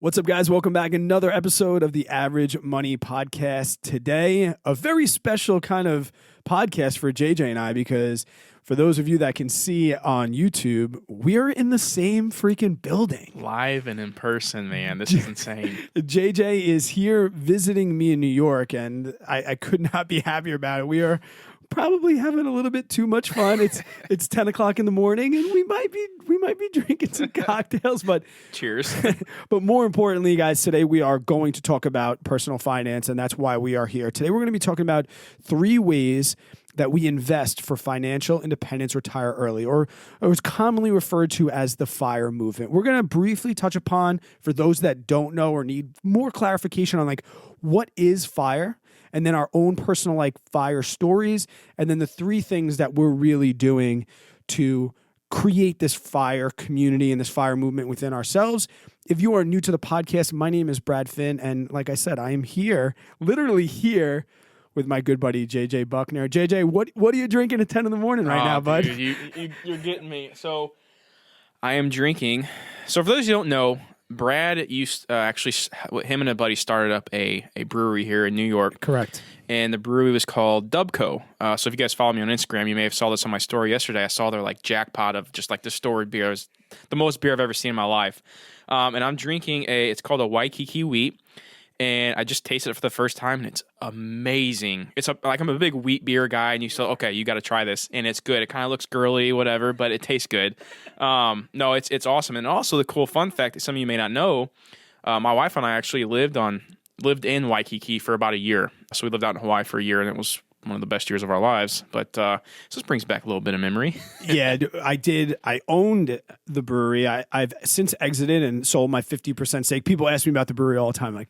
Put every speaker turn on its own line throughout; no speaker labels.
What's up, guys? Welcome back. Another episode of the Average Money Podcast. Today, a very special kind of podcast for JJ and I, because for those of you that can see on YouTube, we're in the same freaking building.
Live and in person, man. This is insane.
JJ is here visiting me in New York, and I could not be happier about it. We are probably having a little bit too much fun. It's 10 o'clock in the morning, and we might be drinking some cocktails, but
Cheers.
But more importantly, guys, today we are going to talk about personal finance, and that's why we are here. Today we're going to be talking about 3 ways that we invest for financial independence, retire early, or it's commonly referred to as the FIRE movement. We're going to briefly touch upon, for those that don't know or need more clarification on what is FIRE, and then our own personal FIRE stories, and then the 3 things that we're really doing to create this FIRE community and this FIRE movement within ourselves. If you are new to the podcast, my name is Brad Finn, and like I said, I am here, literally here, with my good buddy JJ Buckner. JJ, what are you drinking at 10 in the morning right now, bud?
Dude, you're getting me. So I am drinking. So for those who don't know, Brad used actually, him and a buddy started up a brewery here in New York.
Correct. And
the brewery was called Dubco. So if you guys follow me on Instagram, you may have saw this on my story yesterday. I saw their jackpot of just distilled beer. It was the most beer I've ever seen in my life. And I'm drinking it's called a Waikiki Wheat. And I just tasted it for the first time, and it's amazing. I'm a big wheat beer guy, and you got to try this, and it's good. It kind of looks girly, whatever, but it tastes good. No, it's awesome. And also the cool fun fact that some of you may not know, my wife and I actually lived in Waikiki for about a year. So we lived out in Hawaii for a year, and it was one of the best years of our lives. But so this brings back a little bit of memory.
Yeah, I did. I owned the brewery. I've since exited and sold my 50% stake. People ask me about the brewery all the time,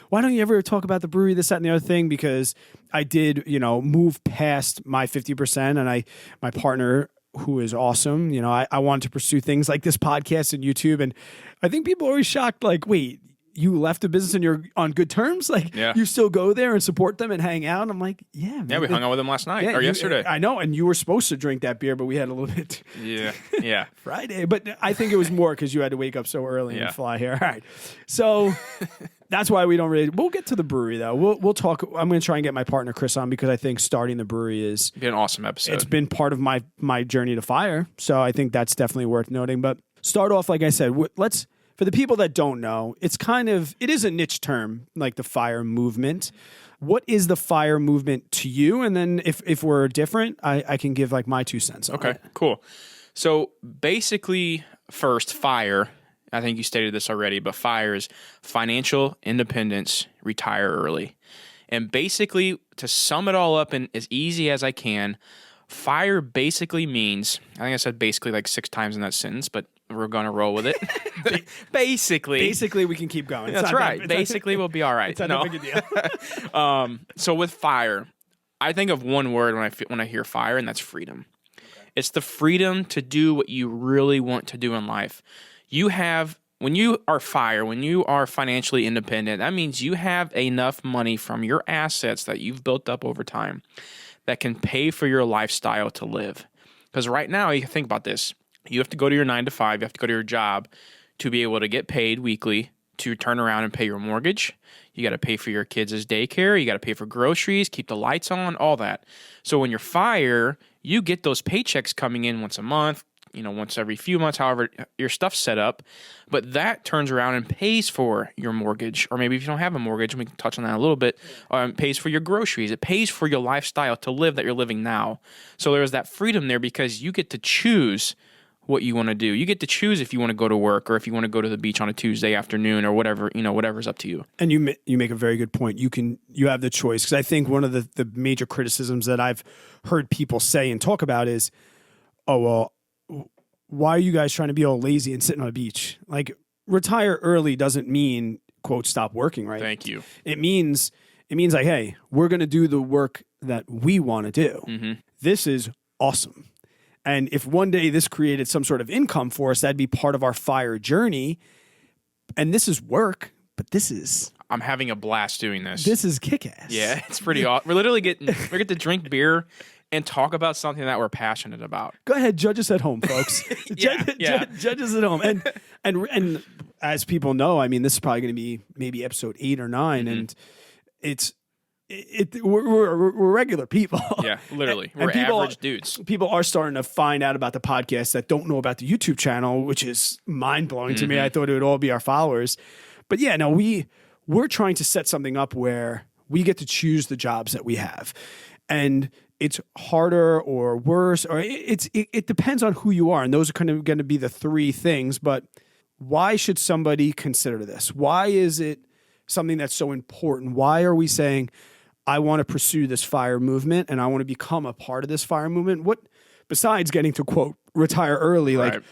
why don't you ever talk about the brewery, this, that, and the other thing? Because I did, move past my 50%, and my partner, who is awesome, I wanted to pursue things like this podcast and YouTube. And I think people are always shocked, wait, you left the business and you're on good terms? You still go there and support them and hang out? And I'm like, yeah, man.
Yeah, we hung out with them last night or yesterday.
I know, and you were supposed to drink that beer, but we had a little bit.
Yeah.
Friday. But I think it was more because you had to wake up so early and fly here. All right. So that's why we'll get to the brewery, though. We'll talk. I'm going to try and get my partner, Chris, on, because I think starting the brewery is
be an awesome episode.
It's been part of my journey to FIRE. So I think that's definitely worth noting. But start off, like I said, for the people that don't know, it is a niche term, like the FIRE movement. What is the FIRE movement to you? And then if we're different, I can give my 2 cents on it.
Okay, cool. So basically, first, FIRE, I think you stated this already, but FIRE is financial independence, retire early. And basically, to sum it all up in as easy as I can, FIRE basically means, I think I said basically 6 times in that sentence, but we're going to roll with it. Basically,
we can keep going.
That's right. Basically, we'll be all right.
It's not a big deal.
So with FIRE, I think of one word when I hear FIRE, and that's freedom. Okay. It's the freedom to do what you really want to do in life. When you are FIRE, when you are financially independent, that means you have enough money from your assets that you've built up over time that can pay for your lifestyle to live. Because right now, you can think about this. You have to go to your 9 to 5. You have to go to your job to be able to get paid weekly to turn around and pay your mortgage. You got to pay for your kids' daycare. You got to pay for groceries, keep the lights on, all that. So when you're FIRE, you get those paychecks coming in once a month, once every few months, however your stuff's set up. But that turns around and pays for your mortgage. Or maybe if you don't have a mortgage, and we can touch on that a little bit, pays for your groceries. It pays for your lifestyle to live that you're living now. So there's that freedom there because you get to choose what you want to do. You get to choose if you want to go to work or if you want to go to the beach on a Tuesday afternoon or whatever, whatever's up to you.
And you make a very good point. You have the choice, because I think one of the major criticisms that I've heard people say and talk about is, oh, well, why are you guys trying to be all lazy and sitting on a beach? Retire early doesn't mean, quote, stop working, right?
Thank you.
It means hey, we're going to do the work that we want to do. Mm-hmm. This is awesome. And if one day this created some sort of income for us, that'd be part of our FIRE journey. And this is work, but
I'm having a blast doing this.
This is kick-ass.
Yeah, it's pretty awesome. We get to drink beer and talk about something that we're passionate about.
Go ahead, judge us at home, folks.
Judge
us at home. And as people know, I mean, this is probably going to be maybe episode 8 or 9, and we're regular people.
Yeah, literally.
And
We're
people
average dudes.
People are starting to find out about the podcast that don't know about the YouTube channel, which is mind blowing to me. I thought it would all be our followers, but yeah, no, we're trying to set something up where we get to choose the jobs that we have, and it's harder or worse, or it depends on who you are, and those are kind of going to be the 3 things. But why should somebody consider this? Why is it something that's so important? Why are we saying, I want to pursue this FIRE movement and I want to become a part of this FIRE movement? What, besides getting to quote retire early, like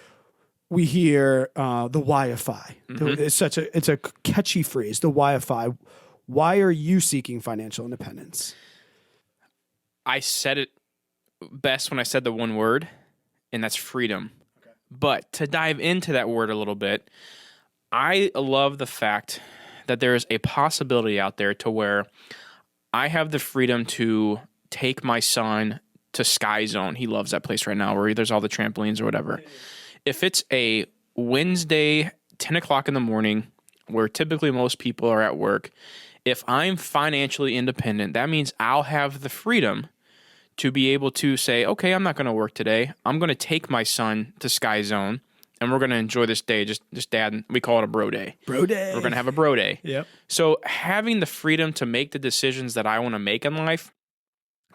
we hear the why of FI. It's a catchy phrase, the why of FI. Why are you seeking financial independence?
I said it best when I said the one word, and that's freedom. Okay. But to dive into that word a little bit, I love the fact that there is a possibility out there to where I have the freedom to take my son to Sky Zone. He loves that place right now where there's all the trampolines or whatever. If it's a Wednesday, 10 o'clock in the morning, where typically most people are at work, if I'm financially independent, that means I'll have the freedom to be able to say, okay, I'm not going to work today. I'm going to take my son to Sky Zone, and we're going to enjoy this day. Just dad, we call it a bro day.
Bro day.
We're going to have a bro day.
Yep.
So having the freedom to make the decisions that I want to make in life,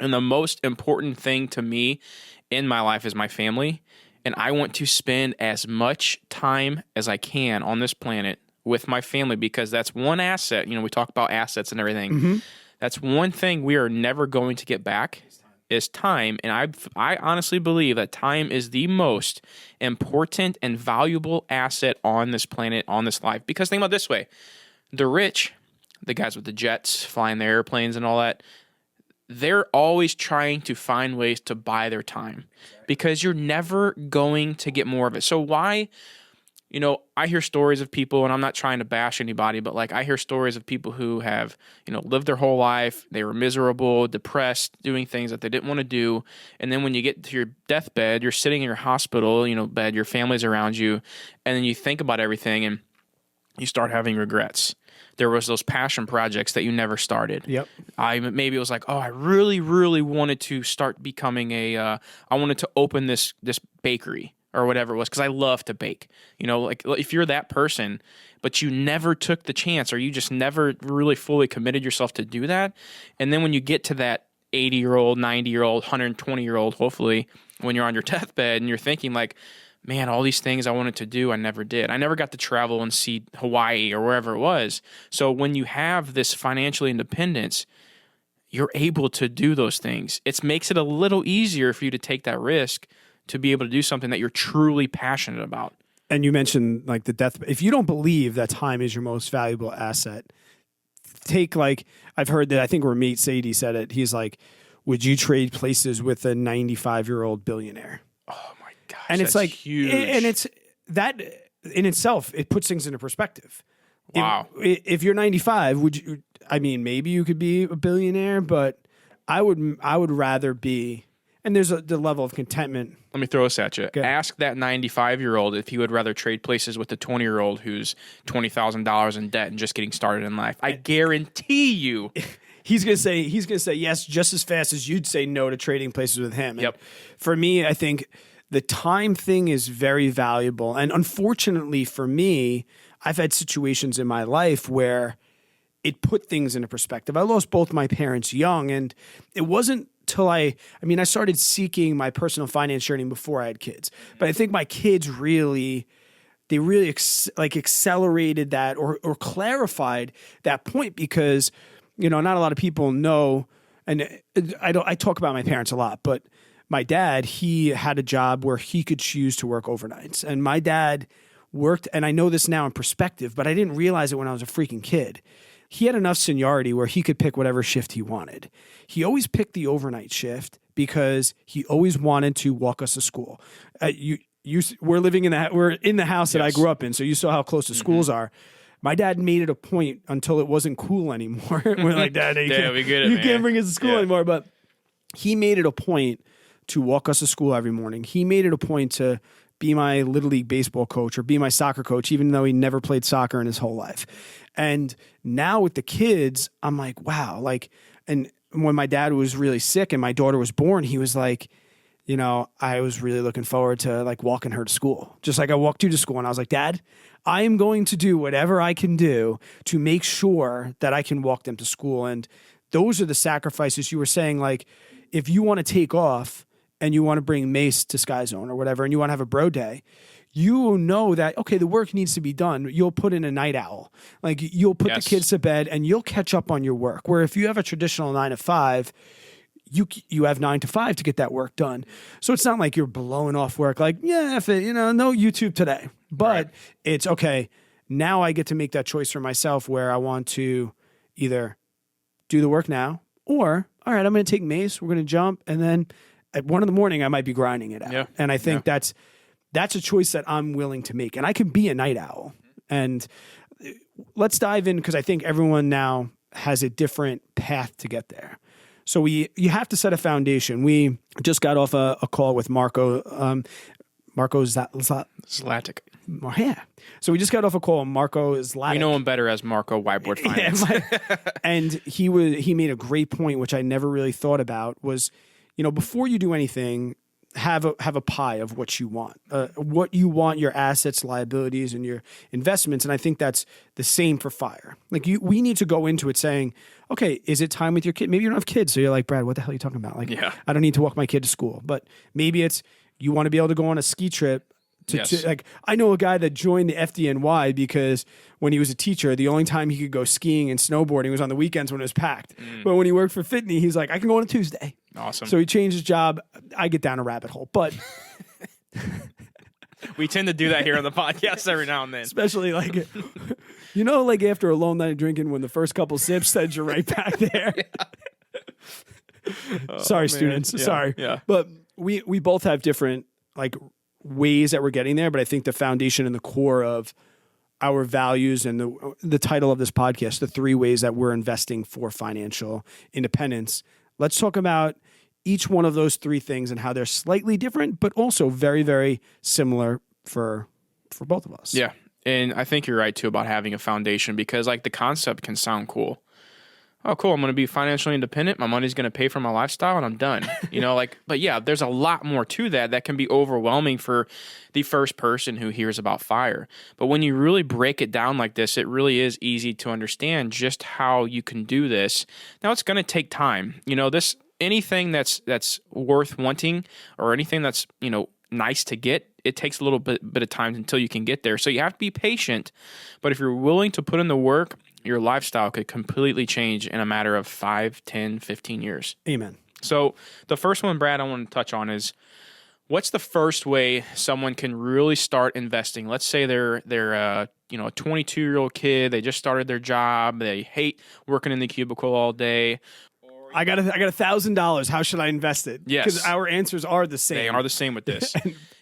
and the most important thing to me in my life is my family, and I want to spend as much time as I can on this planet with my family, because that's one asset. You know, we talk about assets and everything. That's one thing we are never going to get back. Is time. And I honestly believe that time is the most important and valuable asset on this planet, on this life. Because think about it this way. The rich, the guys with the jets, flying their airplanes and all that, they're always trying to find ways to buy their time because you're never going to get more of it. So why... You know, I hear stories of people, and I'm not trying to bash anybody, but like I hear stories of people who have, you know, lived their whole life. They were miserable, depressed, doing things that they didn't want to do. And then when you get to your deathbed, you're sitting in your hospital, you know, bed, your family's around you, and then you think about everything and you start having regrets. There was those passion projects that you never started. Yep. Maybe it was like, oh, I really, really wanted to start becoming I wanted to open this bakery. Or whatever it was, because I love to bake. You know, like if you're that person, but you never took the chance, or you just never really fully committed yourself to do that, and then when you get to that 80-year-old, 90-year-old, 120-year-old, hopefully, when you're on your deathbed and you're thinking like, man, all these things I wanted to do, I never did. I never got to travel and see Hawaii or wherever it was. So when you have this financial independence, you're able to do those things. It makes it a little easier for you to take that risk to be able to do something that you're truly passionate about.
And you mentioned like the death. If you don't believe that time is your most valuable asset, take like, I've heard that, I think Ramit Sethi said it. He's like, would you trade places with a 95-year-old billionaire?
Oh my gosh.
And it's like,
huge.
And it's that in itself, it puts things into perspective.
Wow.
If you're 95, would you, I mean, maybe you could be a billionaire, but I would rather be, and there's the level of contentment.
Let me throw this at you.
Okay.
Ask that 95-year-old if he would rather trade places with the 20-year-old who's $20,000 in debt and just getting started in life. I guarantee you.
He's gonna say yes just as fast as you'd say no to trading places with him.
Yep.
And for me, I think the time thing is very valuable. And unfortunately for me, I've had situations in my life where it put things into perspective. I lost both my parents young, and it wasn't till I started seeking my personal finance journey before I had kids. But I think my kids really accelerated that or clarified that point, because, you know, not a lot of people know, and I talk about my parents a lot, but my dad, he had a job where he could choose to work overnights. And my dad worked, and I know this now in perspective, but I didn't realize it when I was a freaking kid. He had enough seniority where he could pick whatever shift he wanted. He always picked the overnight shift because he always wanted to walk us to school. We're in the house that I grew up in, so you saw how close the schools are. My dad made it a point until it wasn't cool anymore. We're like, Dad, you can't bring us to school anymore. But he made it a point to walk us to school every morning. He made it a point to be my Little League baseball coach or be my soccer coach, even though he never played soccer in his whole life. And now with the kids, I'm like, wow. Like, and when my dad was really sick and my daughter was born, he was like, you know, I was really looking forward to like walking her to school. Just like I walked you to school and I was like, Dad, I am going to do whatever I can do to make sure that I can walk them to school. And those are the sacrifices you were saying. Like, if you want to take off and you want to bring Mace to Sky Zone or whatever, and you want to have a bro day, you know that, okay, the work needs to be done. You'll put in a night owl. Like, you'll put the kids to bed and you'll catch up on your work. Where if you have a traditional 9 to 5, you have 9 to 5 to get that work done. So it's not like you're blowing off work like, yeah, if it, no YouTube today. But it's okay. Now I get to make that choice for myself where I want to either do the work now or, all right, I'm going to take Mace. We're going to jump. And then at 1 a.m, I might be grinding it out. Yeah. And I think that's a choice that I'm willing to make. And I can be a night owl. And let's dive in because I think everyone now has a different path to get there. So you have to set a foundation. We just got off a call with Marco
Zlatic.
Yeah. So we just got off a call with Marco Zlatic.
We know him better as Marco Whiteboard Finance.
And he made a great point, which I never really thought about, was, before you do anything, have a pie of what you want, your assets, liabilities, and your investments. And I think that's the same for FIRE. Like we need to go into it saying, okay, is it time with your kid? Maybe you don't have kids. So you're like, Brad, what the hell are you talking about? Like, I don't need to walk my kid to school, but maybe it's, you want to be able to go on a ski trip like, I know a guy that joined the FDNY because when he was a teacher, the only time he could go skiing and snowboarding was on the weekends when it was packed. But when he worked for Fitney, he's like, I can go on a Tuesday.
Awesome.
So he changed his job. I get down a rabbit hole, but
we tend to do that here on the podcast every now and then.
Especially like, like after a long night of drinking, when the first couple sips sends you right back there. Sorry, students. Yeah. Sorry.
Yeah.
But we both have different like ways that we're getting there. But I think the foundation and the core of our values and the title of this podcast, the 3 ways that we're investing for financial independence. Let's talk about each one of those 3 things and how they're slightly different, but also very, very similar for both of us.
Yeah. And I think you're right too about having a foundation because like the concept can sound cool. Oh, cool. I'm going to be financially independent. My money's going to pay for my lifestyle and I'm done. But yeah, there's a lot more to that can be overwhelming for the first person who hears about FIRE. But when you really break it down like this, it really is easy to understand just how you can do this. Now it's going to take time. Anything that's worth wanting or anything that's, nice to get, it takes a little bit of time until you can get there. So you have to be patient. But if you're willing to put in the work, your lifestyle could completely change in a matter of 5, 10, 15 years.
Amen.
So the first one, Brad, I want to touch on is what's the first way someone can really start investing? Let's say they're a 22-year-old kid. They just started their job. They hate working in the cubicle all day.
I got $1,000. How should I invest it?
Yes.
Because our answers are the same.
They are the same with this.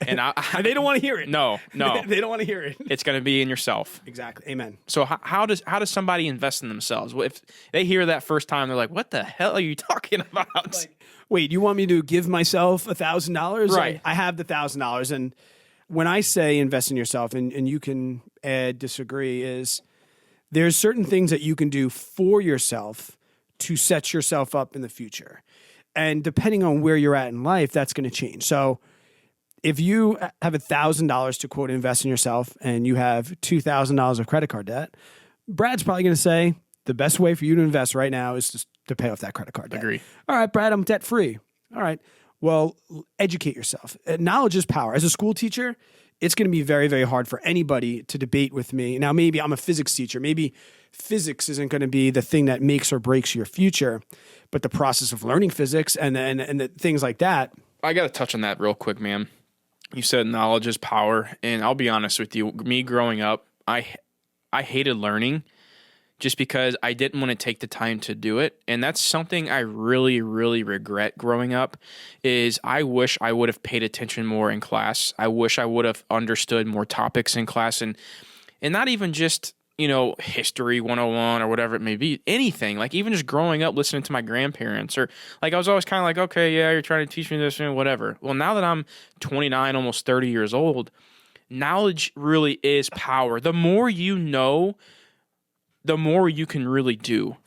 and
they don't want to hear it.
No.
They don't want to hear it.
It's going to be in yourself.
Exactly. Amen.
So how does somebody invest in themselves? Well, if they hear that first time, they're like, what the hell are you talking about?
Wait, you want me to give myself $1,000?
Right.
I have the $1,000. And when I say invest in yourself, and you can disagree, is there's certain things that you can do for yourself to set yourself up in the future. And depending on where you're at in life, that's going to change. So if you have $1,000 to quote invest in yourself and you have $2,000 of credit card debt, Brad's probably going to say the best way for you to invest right now is just to pay off that credit card debt.
Agree.
All right, Brad, I'm debt free. All right. Well, educate yourself. Knowledge is power. As a school teacher, it's going to be very, very hard for anybody to debate with me. Now, maybe I'm a physics teacher. Maybe physics isn't going to be the thing that makes or breaks your future, but the process of learning physics and the things like that.
I got to touch on that real quick, man. You said knowledge is power, and I'll be honest with you. Me growing up, I hated learning just because I didn't want to take the time to do it, and that's something I really, really regret growing up. Is I wish I would have paid attention more in class. I wish I would have understood more topics in class, and not even just history 101 or whatever it may be, anything, like even just growing up listening to my grandparents, or like I was always kind of like, okay, yeah, you're trying to teach me this and whatever. Well, now that I'm 29, almost 30 years old, knowledge really is power. The more you know, the more you can really do.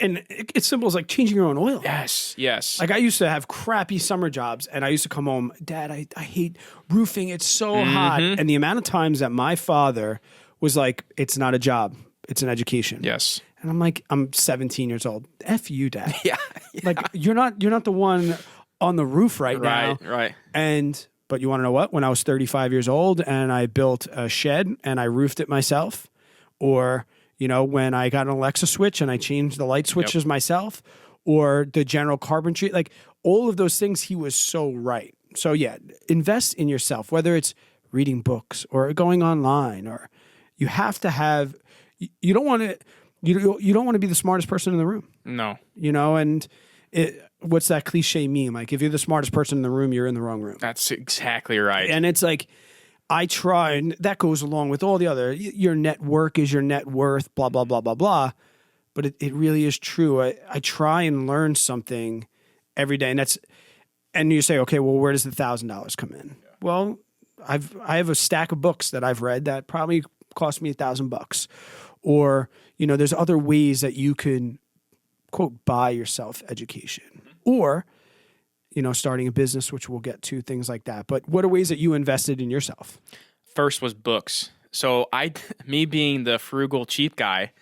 And it's simple as like changing your own oil.
Yes.
Like I used to have crappy summer jobs and I used to come home, Dad, I hate roofing. It's so hot. And the amount of times that my father was like, it's not a job, it's an education.
Yes.
And I'm like, I'm 17 years old. F you, Dad.
Yeah.
Like you're not the one on the roof right now.
Right.
But you want to know what? When I was 35 years old and I built a shed and I roofed it myself, or when I got an Alexa switch and I changed the light switches myself, or the general carpentry, like all of those things, he was so right. So yeah, invest in yourself, whether it's reading books or going online, or you have to have, you don't want to be the smartest person in the room.
No.
And what's that cliche meme? Like if you're the smartest person in the room, you're in the wrong room.
That's exactly right.
And it's like, I try, and that goes along with all the other, your network is your net worth, blah, blah, blah, blah, blah. But it really is true. I try and learn something every day. And you say, okay, well, where does the $1,000 come in? Yeah. Well, I have a stack of books that I've read that probably cost me $1,000. Or, there's other ways that you can, quote, buy yourself education. Or, starting a business, which we'll get to, things like that. But what are ways that you invested in yourself?
First was books. So me being the frugal, cheap guy.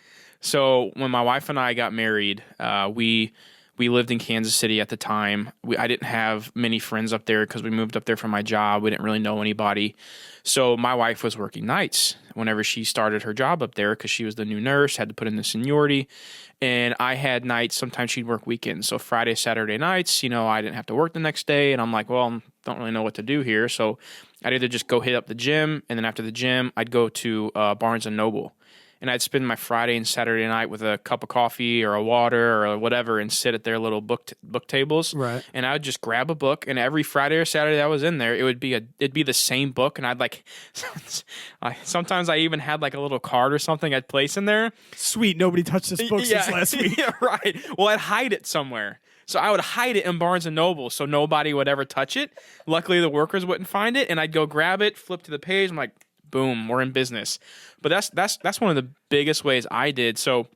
So when my wife and I got married, we lived in Kansas City at the time. I didn't have many friends up there because we moved up there for my job. We didn't really know anybody. So my wife was working nights whenever she started her job up there because she was the new nurse, had to put in the seniority. And I had nights, sometimes she'd work weekends. So Friday, Saturday nights, I didn't have to work the next day. And I'm like, well, I don't really know what to do here. So I'd either just go hit up the gym. And then after the gym, I'd go to Barnes & Noble. And I'd spend my Friday and Saturday night with a cup of coffee or a water or whatever and sit at their little book tables.
Right.
And I would just grab a book, and every Friday or Saturday I was in there, it'd be the same book. And I'd sometimes I even had like a little card or something I'd place in there.
Sweet. Nobody touched this book since last week.
Yeah, right. Well, I'd hide it somewhere. So I would hide it in Barnes & Noble so nobody would ever touch it. Luckily, the workers wouldn't find it, and I'd go grab it, flip to the page. I'm like, boom, we're in business. But that's one of the biggest ways I did. So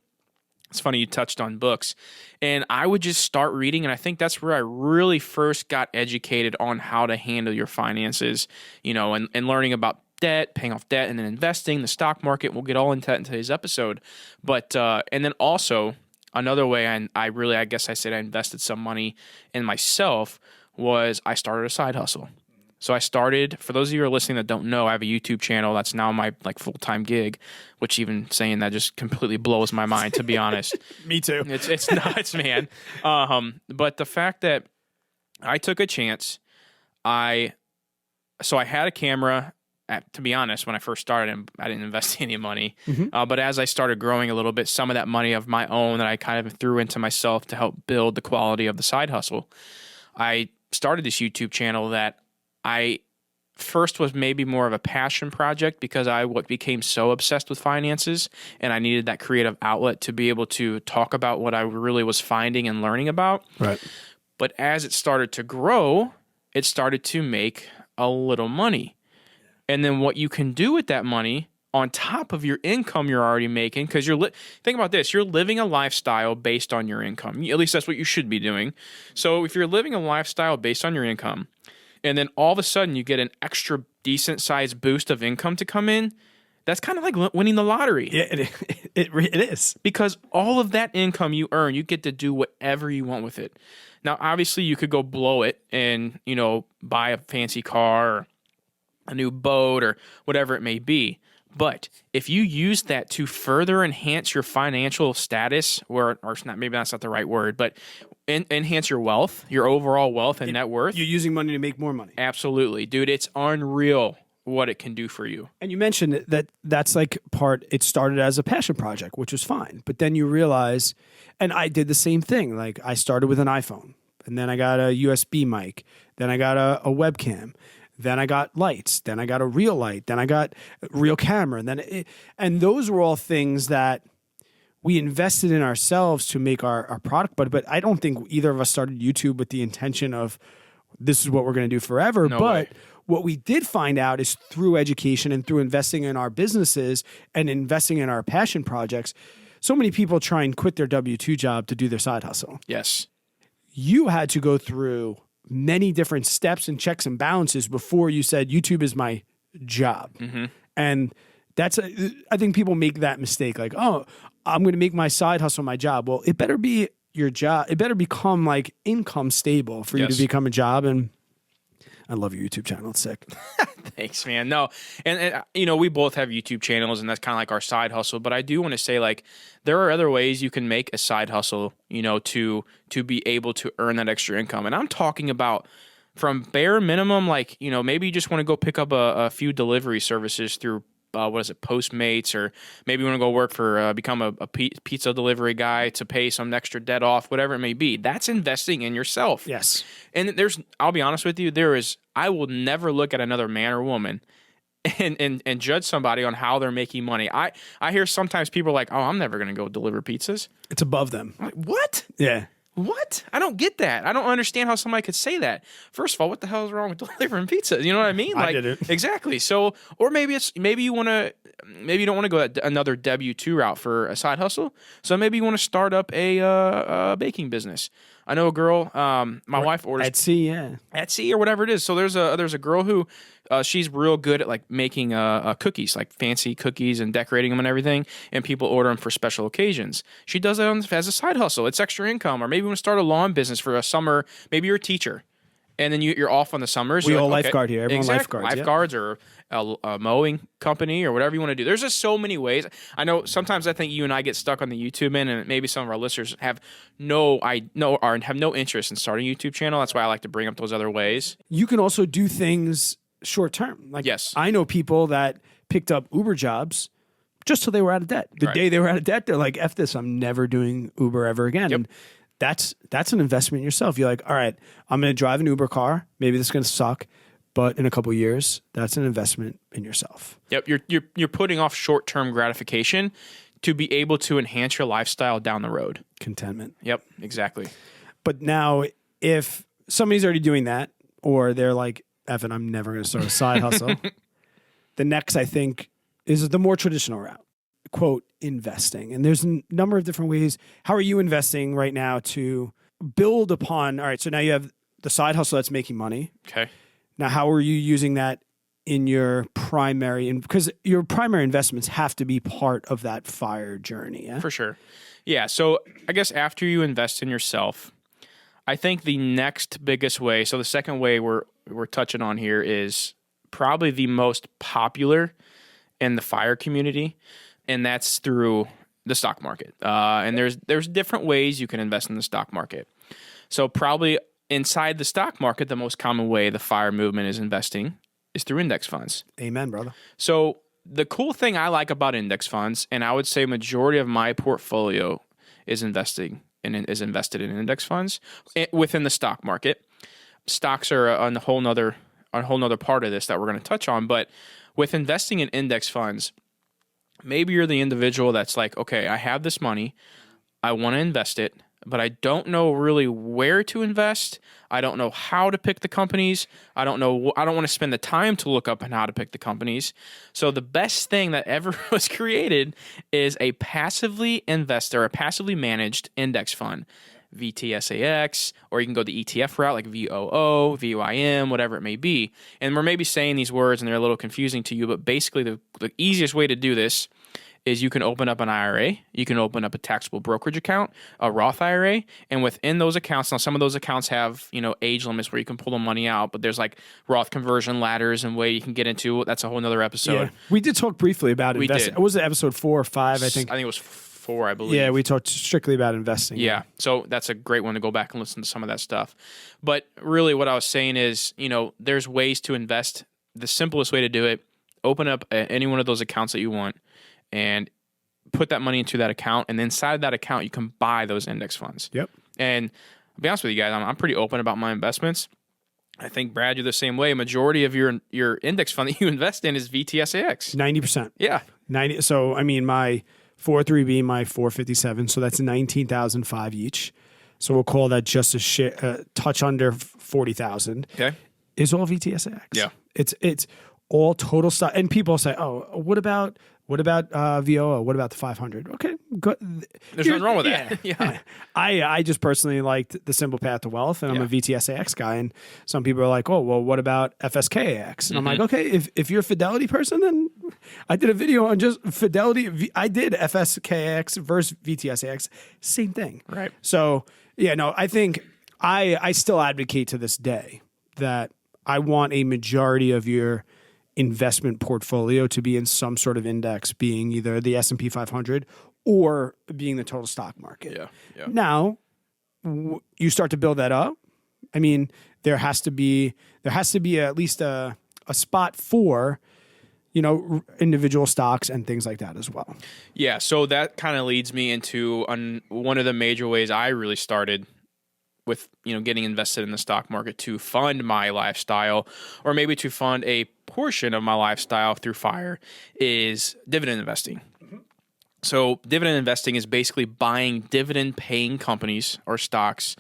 it's funny you touched on books. And I would just start reading, and I think that's where I really first got educated on how to handle your finances, and learning about debt, paying off debt, and then investing, the stock market. We'll get all into that in today's episode. But and then also another way I guess I said I invested some money in myself was I started a side hustle. So I started, for those of you who are listening that don't know, I have a YouTube channel that's now my full-time gig, which even saying that just completely blows my mind, to be honest.
Me too.
It's nuts, man. But the fact that I took a chance, so I had a camera. To be honest, when I first started, I didn't invest any money. Mm-hmm. But as I started growing a little bit, some of that money of my own that I kind of threw into myself to help build the quality of the side hustle, I started this YouTube channel that I first was maybe more of a passion project because I became so obsessed with finances, and I needed that creative outlet to be able to talk about what I really was finding and learning about.
Right.
But as it started to grow, it started to make a little money. And then what you can do with that money on top of your income you're already making, because think about this, you're living a lifestyle based on your income. At least that's what you should be doing. So if you're living a lifestyle based on your income, and then all of a sudden you get an extra decent sized boost of income to come in, that's kind of like winning the lottery.
Yeah, it is.
Because all of that income you earn, you get to do whatever you want with it. Now, obviously, you could go blow it and, buy a fancy car or a new boat or whatever it may be. But if you use that to further enhance your financial status, or not, maybe that's not the right word, but enhance your wealth, your overall wealth and net worth.
You're using money to make more money.
Absolutely. Dude, it's unreal what it can do for you.
And you mentioned that's like it started as a passion project, which was fine. But then you realize, and I did the same thing. Like I started with an iPhone, and then I got a USB mic, then I got a webcam. Then I got lights. Then I got a real light. Then I got a real camera. And those were all things that we invested in ourselves to make our product. But I don't think either of us started YouTube with the intention of this is what we're going to do forever.
No
but
way.
what we did find out is through education and through investing in our businesses and investing in our passion projects, so many people try and quit their W-2 job to do their side hustle.
Yes.
You had to go through many different steps and checks and balances before you said YouTube is my job. And I think people make that mistake. Like, oh, I'm going to make my side hustle my job. Well, it better be your job. It better become like income stable for you to become a job. And I love your YouTube channel. It's sick.
Thanks, man. No, and we both have YouTube channels, and that's kind of like our side hustle. But I do want to say, like, there are other ways you can make a side hustle, to be able to earn that extra income. And I'm talking about from bare minimum, like, maybe you just want to go pick up a few delivery services through Postmates, or maybe you want to go work for, become a pizza delivery guy to pay some extra debt off, whatever it may be. That's investing in yourself.
Yes.
And I'll be honest with you, I will never look at another man or woman and judge somebody on how they're making money. I hear sometimes people are like, oh, I'm never going to go deliver pizzas.
It's above them.
I'm like, what?
Yeah.
What? I don't get that. I don't understand how somebody could say that. First of all, what the hell is wrong with delivering pizza? You know what I mean?
I did it.
Exactly. So, or maybe you don't want to go another W-2 route for a side hustle. So maybe you want to start up a baking business. I know a girl. My wife orders Etsy or whatever it is. So there's a girl who she's real good at like making cookies, like fancy cookies and decorating them and everything. And people order them for special occasions. She does that as a side hustle. It's extra income. Or maybe you want to start a lawn business for a summer. Maybe you're a teacher, and then you're off on the summers.
We
you're
all
like,
lifeguard here. Everyone
lifeguards or a mowing company or whatever you want to do. There's just so many ways. I know sometimes I think you and I get stuck on the YouTube end, and maybe some of our listeners have no interest in starting a YouTube channel. That's why I like to bring up those other ways.
You can also do things short term. Like,
yes.
I know people that picked up Uber jobs just till they were out of debt. The day they were out of debt, they're like, F this, I'm never doing Uber ever again.
Yep.
And that's an investment in yourself. You're like, all right, I'm going to drive an Uber car. Maybe this is going to suck, but in a couple of years, that's an investment in yourself.
Yep, you're putting off short-term gratification to be able to enhance your lifestyle down the road.
Contentment.
Yep, exactly.
But now, if somebody's already doing that, or they're like, Evan, I'm never going to start a side hustle, the next, I think, is the more traditional route. Quote, investing. And there's a number of different ways. How are you investing right now to build upon? All right, so now you have the side hustle that's making money.
Okay.
Now, how are you using that in your primary? Because your primary investments have to be part of that FIRE journey. Yeah?
For sure. Yeah. So I guess after you invest in yourself, I think the next biggest way, so the second way we're touching on here is probably the most popular in the FIRE community, and that's through the stock market. And there's different ways you can invest in the stock market. So probably inside the stock market, the most common way the FIRE movement is investing is through index funds.
Amen, brother.
So the cool thing I like about index funds, and I would say majority of my portfolio is invested in index funds within the stock market. Stocks are a whole nother part of this that we're going to touch on. But with investing in index funds, maybe you're the individual that's like, okay, I have this money, I want to invest it, but I don't know really where to invest. I don't know how to pick the companies. I don't want to spend the time to look up on how to pick the companies. So the best thing that ever was created is a passively managed index fund. VTSAX, or you can go the ETF route like VOO, VYM, whatever it may be. And we're maybe saying these words and they're a little confusing to you, but basically the easiest way to do this is you can open up an IRA, you can open up a taxable brokerage account, a Roth IRA, and within those accounts, now some of those accounts have, age limits where you can pull the money out, but there's like Roth conversion ladders and way you can get into. That's a whole nother episode.
Yeah. We did talk briefly about investing.
Did.
Was it episode 4 or 5, I think?
I think it was 4, I believe.
Yeah, we talked strictly about investing.
Yeah, so that's a great one to go back and listen to some of that stuff. But really what I was saying is, there's ways to invest. The simplest way to do it, open up any one of those accounts that you want and put that money into that account. And inside that account, you can buy those index funds.
Yep.
And I'll be honest with you guys, I'm pretty open about my investments. I think, Brad, you're the same way. Majority of your index fund that you invest in is VTSAX.
90%.
Yeah.
90. So, I mean, my 403B, my 457. So that's 19,005 each. So we'll call that just a touch under 40,000.
Okay.
Is all VTSAX.
Yeah.
It's all total stock. And people say, oh, what about VOO? What about the 500? Okay, good.
There's nothing wrong with that. Yeah.
I just personally liked the simple path to wealth, and I'm a VTSAX guy. And some people are like, oh, well, what about FSKAX? And I'm like, okay, if you're a Fidelity person, then I did a video on just Fidelity. I did FSKAX versus VTSAX, same thing.
Right.
So yeah, no, I think I still advocate to this day that I want a majority of your investment portfolio to be in some sort of index, being either the S&P 500 or being the total stock market.
Yeah.
Now, you start to build that up. I mean, there has to be at least a spot for, individual stocks and things like that as well.
Yeah. So that kind of leads me into one of the major ways I really started with, getting invested in the stock market to fund my lifestyle, or maybe to fund a portion of my lifestyle through FIRE, is dividend investing. Mm-hmm. So dividend investing is basically buying dividend paying companies or stocks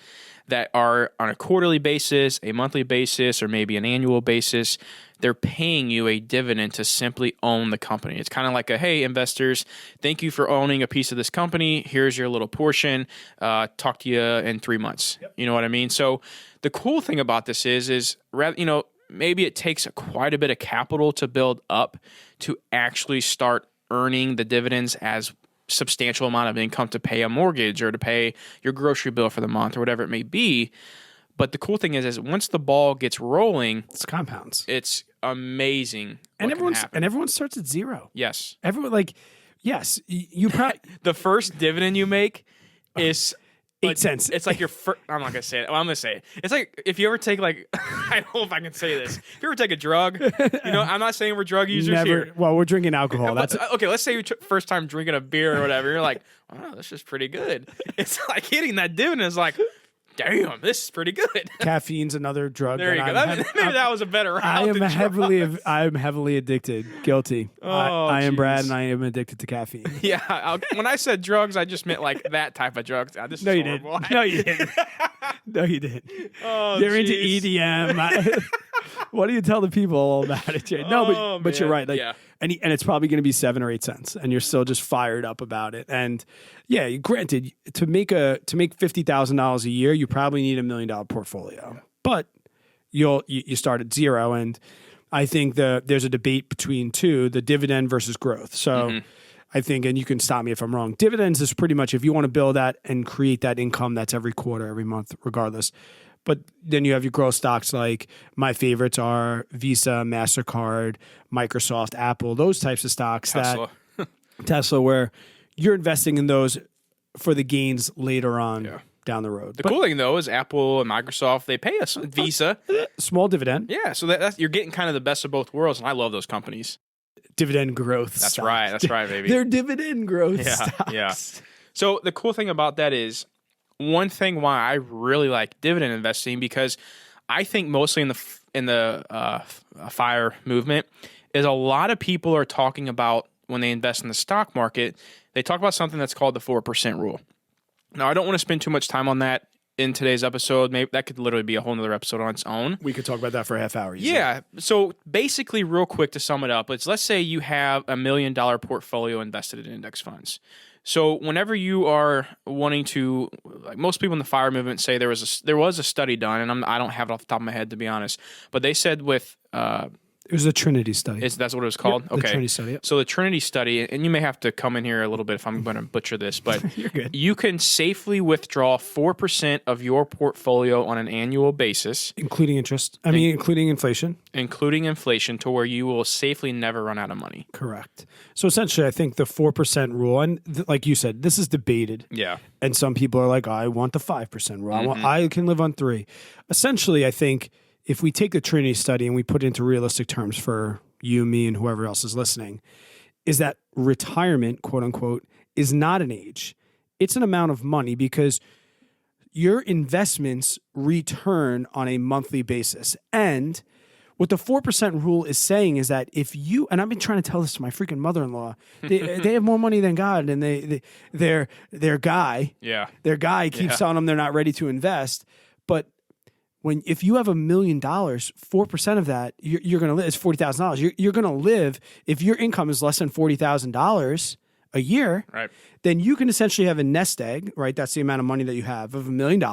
that are on a quarterly basis, a monthly basis, or maybe an annual basis. They're paying you a dividend to simply own the company. It's kind of like hey, investors, thank you for owning a piece of this company. Here's your little portion. Talk to you in 3 months. Yep. You know what I mean? So the cool thing about this is rather, maybe it takes quite a bit of capital to build up to actually start earning the dividends as substantial amount of income to pay a mortgage or to pay your grocery bill for the month or whatever it may be. But the cool thing is once the ball gets rolling,
it's compounds.
It's amazing.
And everyone starts at zero.
Yes.
Everyone yes, you probably
the first dividend you make is
8 cents.
It's like your first. I'm not gonna say it. Well, I'm gonna say it. It's like if you ever take I don't know if I can say this. If you ever take a drug, I'm not saying we're drug users here.
Well, we're drinking alcohol. That's
okay. Let's say you first time drinking a beer or whatever. You're like, wow, this is pretty good. It's like hitting that dividend is like, damn, this is pretty good.
Caffeine's another drug.
There you go. Maybe that was a better route.
I am heavily addicted. Guilty. I am Brad, and I am addicted to caffeine.
Yeah. When I said drugs, I just meant like that type of drugs.
No, you didn't. No, you didn't. No, you didn't.
Oh,
you're into EDM. What do you tell the people all about it, Jay? No, but you're right. And it's probably going to be 7 or 8 cents, and you're still just fired up about it. And yeah, granted, to make $50,000 a year, you probably need $1 million portfolio. But you start at zero, and I think there's a debate between two: the dividend versus growth. So I think, and you can stop me if I'm wrong, dividends is pretty much if you want to build that and create that income that's every quarter, every month, regardless. But then you have your growth stocks, like my favorites are Visa, MasterCard, Microsoft, Apple, those types of stocks. Tesla, where you're investing in those for the gains later on down the road.
The cool thing, though, is Apple and Microsoft, they pay us Visa.
Small dividend.
Yeah, so that's you're getting kind of the best of both worlds, and I love those companies.
Dividend growth
That's
stocks.
right. That's right, baby.
They're dividend growth stocks.
Yeah. So the cool thing about that is, one thing why I really like dividend investing, because I think mostly in the FIRE movement is a lot of people are talking about when they invest in the stock market, they talk about something that's called the 4% rule. Now, I don't want to spend too much time on that in today's episode. Maybe that could literally be a whole nother episode on its own.
We could talk about that for a half hour. Easily.
Yeah. So basically, real quick to sum it up, let's say you have $1 million portfolio invested in index funds. So whenever you are wanting to, like most people in the FIRE movement say there was a study done, and I don't have it off the top of my head to be honest, but they said with
it was a Trinity study.
That's what it was called?
Yep,
okay.
The Trinity study. Yep.
So the Trinity study, and you may have to come in here a little bit if I'm going to butcher this, but
You're good.
You can safely withdraw 4% of your portfolio on an annual basis.
Including interest. Including inflation.
Including inflation, to where you will safely never run out of money.
Correct. So essentially, I think the 4% rule, and like you said, this is debated.
Yeah.
And some people are like, I want the 5% rule. I can live on 3. Essentially, I think if we take the Trinity study and we put it into realistic terms for you, me, and whoever else is listening, is that retirement, quote unquote, is not an age. It's an amount of money, because your investments return on a monthly basis. And what the 4% rule is saying is that if you, and I've been trying to tell this to my freaking mother-in-law, they have more money than God, and their guy keeps telling them they're not ready to invest. But if you have $1 million, 4% of that, you're going to live, it's $40,000. You're going to live, if your income is less than $40,000 a year,
right,
then you can essentially have a nest egg, right? That's the amount of money that you have of $1 million.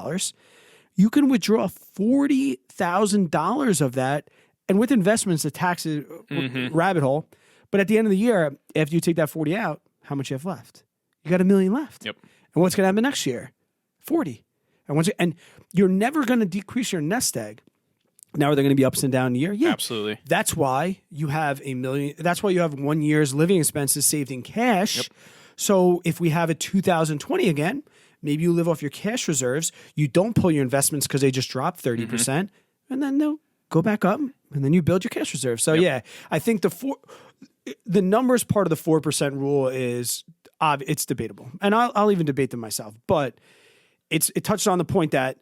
You can withdraw $40,000 of that. And with investments, the tax is rabbit hole. But at the end of the year, after you take that 40 out, how much you have left? You got $1 million left.
Yep.
And what's going to happen next year? 40. And you're never going to decrease your nest egg. Now, are there going to be ups and downs in the year? Yeah.
Absolutely.
That's why you have $1 million. That's why you have 1 year's living expenses saved in cash.
Yep.
So if we have a 2020 again, maybe you live off your cash reserves. You don't pull your investments because they just dropped 30%. And then they'll go back up, and then you build your cash reserve. So yeah, I think the numbers part of the 4% rule is it's debatable, and I'll even debate them myself. But it touched on the point that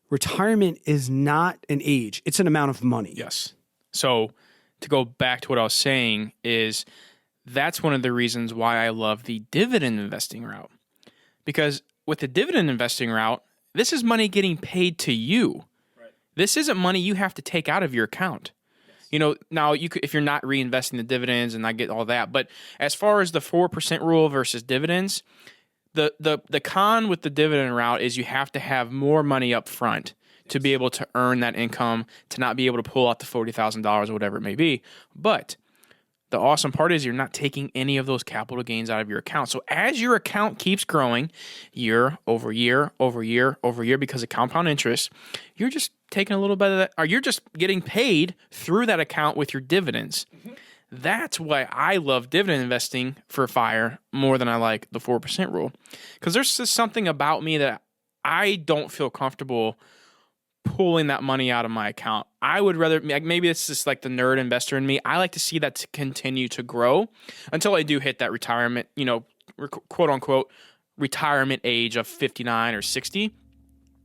retirement is not an age; it's an amount of money.
Yes. So to go back to what I was saying is that's one of the reasons why I love the dividend investing route, because with the dividend investing route, this is money getting paid to you. This isn't money you have to take out of your account. You know, now you could, if you're not reinvesting the dividends, and I get all that. But as far as the 4% rule versus dividends, the con with the dividend route is you have to have more money up front to be able to earn that income, to not be able to pull out the $40,000 or whatever it may be. But the awesome part is you're not taking any of those capital gains out of your account. So as your account keeps growing year over year over year over year because of compound interest, you're just taking a little bit of that, or you're just getting paid through that account with your dividends. That's why I love dividend investing for FIRE more than I like the 4% rule. Because there's just something about me that I don't feel comfortable pulling that money out of my account. I would rather, maybe it's just like the nerd investor in me, I like to see that to continue to grow until I do hit that retirement, quote unquote, retirement age of 59 or 60.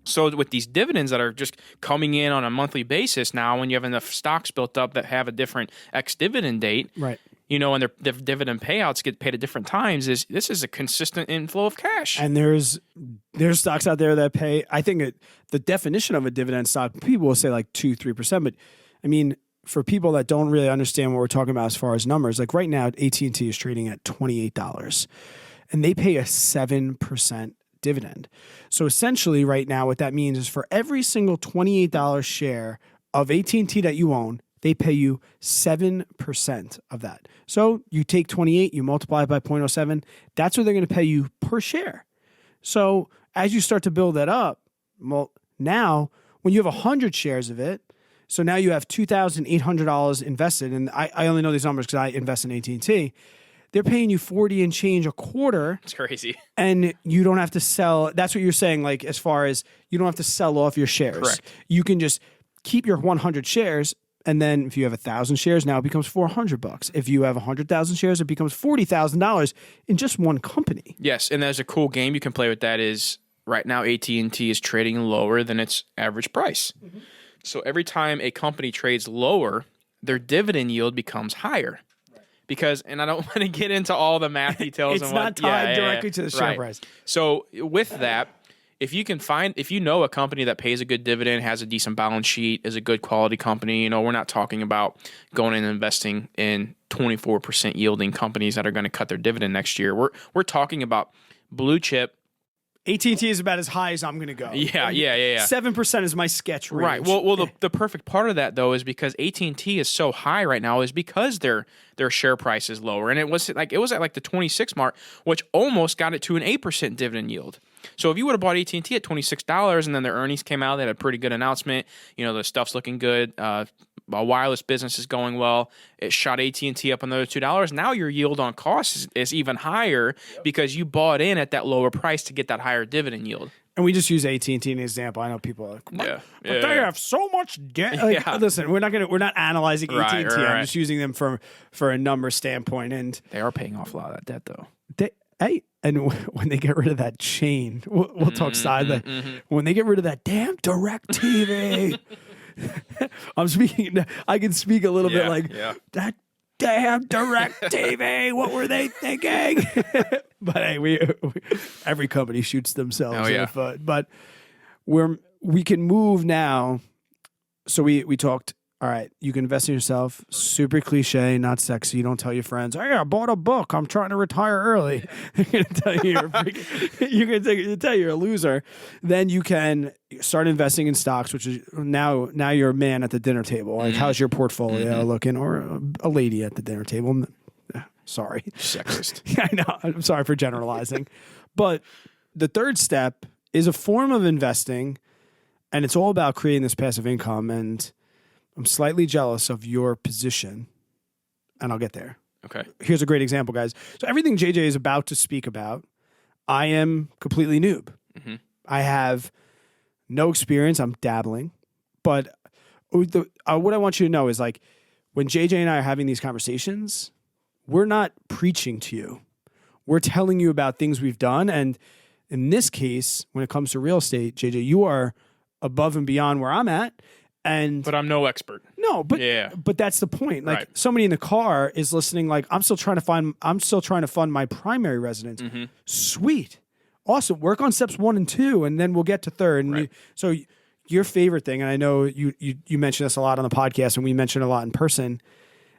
So with these dividends that are just coming in on a monthly basis now, when you have enough stocks built up that have a different ex-dividend date,
right?
And their dividend payouts get paid at different times, this is a consistent inflow of cash.
And there's stocks out there that pay, I think the definition of a dividend stock, people will say like 2-3%. But I mean, for people that don't really understand what we're talking about as far as numbers, like right now, AT&T is trading at $28 and they pay a 7% dividend. So essentially right now, what that means is for every single $28 share of AT&T that you own, they pay you 7% of that. So you take 28, you multiply it by 0.07, that's what they're going to pay you per share. So as you start to build that up, well, now when you have 100 shares of it, so now you have $2,800 invested, and I only know these numbers because I invest in AT&T. They're paying you 40 and change a quarter.
It's crazy.
And you don't have to sell. That's what you're saying, like as far as you don't have to sell off your shares.
Correct.
You can just keep your 100 shares. And then if you have 1,000 shares, now it becomes $400. If you have 100,000 shares, it becomes $40,000 in just one company.
Yes, and there's a cool game you can play with that is right now AT&T is trading lower than its average price. Mm-hmm. So every time a company trades lower, their dividend yield becomes higher. Right. Because, and I don't want to get into all the math details.
It's not tied directly to the share price.
So with that, if you know a company that pays a good dividend, has a decent balance sheet, is a good quality company, we're not talking about going and investing in 24% yielding companies that are going to cut their dividend next year. We're talking about blue chip.
AT&T is about as high as I'm going to go.
Yeah.
7% is my sketch range.
Right. Well, the perfect part of that though is because AT&T is so high right now is because their share price is lower, and it was at like the 26 mark, which almost got it to an 8% dividend yield. So if you would have bought AT&T at $26 and then their earnings came out, they had a pretty good announcement. The stuff's looking good. A wireless business is going well. It shot AT&T up another $2. Now your yield on cost is even higher because you bought in at that lower price to get that higher dividend yield.
And we just use AT&T as an example. I know people are like, but they have so much debt. Listen, we're not analyzing AT&T. I'm just using them for a number standpoint. And
they are paying off a lot of that debt though.
Hey, and when they get rid of that chain, we'll talk side. When they get rid of that damn direct TV, I can speak a little bit like that damn direct TV. What were they thinking? But hey, every company shoots themselves in the foot. But we can move now. So we talked. All right, you can invest in yourself. Super cliche, not sexy. You don't tell your friends, "Hey, I bought a book. I'm trying to retire early." They're gonna tell you you're tell you're a loser. Then you can start investing in stocks, which is now you're a man at the dinner table. Like, how's your portfolio looking? Or a lady at the dinner table. Sorry,
sexist.
I know. I'm sorry for generalizing, but the third step is a form of investing, and it's all about creating this passive income. And I'm slightly jealous of your position, and I'll get there.
Okay.
Here's a great example, guys. So everything JJ is about to speak about, I am completely noob. I have no experience. I'm dabbling. But what I want you to know is, like, when JJ and I are having these conversations, we're not preaching to you. We're telling you about things we've done. And in this case, when it comes to real estate, JJ, you are above and beyond where I'm at. But
I'm no expert.
No, but that's the point. Like, somebody in the car is listening. Like, I'm still trying to fund my primary residence. Sweet, awesome. Work on steps 1 and 2, and then we'll get to third. And so your favorite thing, and I know you mention this a lot on the podcast, and we mention a lot in person,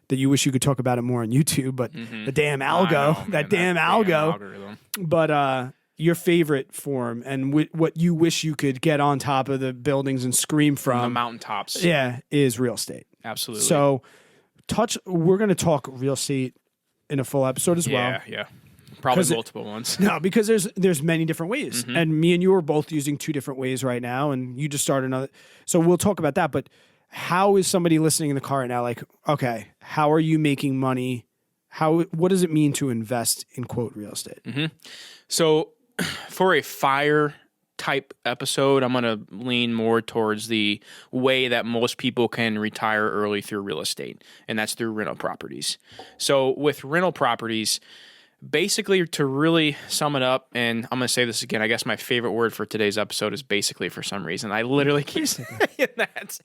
that you wish you could talk about it more on YouTube. But the damn algo, that damn algorithm. But your favorite form and what you wish you could get on top of the buildings and scream from
the mountaintops.
Is real estate.
Absolutely.
So we're going to talk real estate in a full episode as well.
Yeah. Probably multiple ones.
No, because there's many different ways. And me and you are both using 2 different ways right now, and you just started another. So we'll talk about that. But how is somebody listening in the car right now, like, okay, how are you making money? What does it mean to invest in, quote, real estate?
So for a fire type episode, I'm going to lean more towards the way that most people can retire early through real estate, and that's through rental properties. So with rental properties, basically, to really sum it up, and I'm going to say this again, I guess my favorite word for today's episode is basically, for some reason. I literally keep saying that.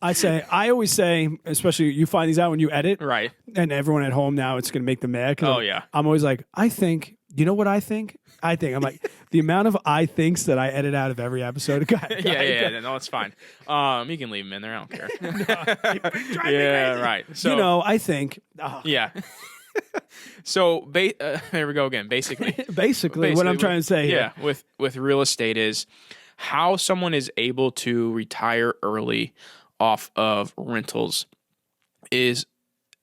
I always say, especially you find these out when you edit.
Right.
And everyone at home now, it's going to make them mad. I'm always like, I think, you know what I think? I'm like, the amount of I thinks that I edit out of every episode.
Yeah, no, it's fine. You can leave them in there. I don't care. Right.
So, I think.
Yeah. So there we go again. Basically,
what I'm trying to say here.
with real estate is how someone is able to retire early off of rentals is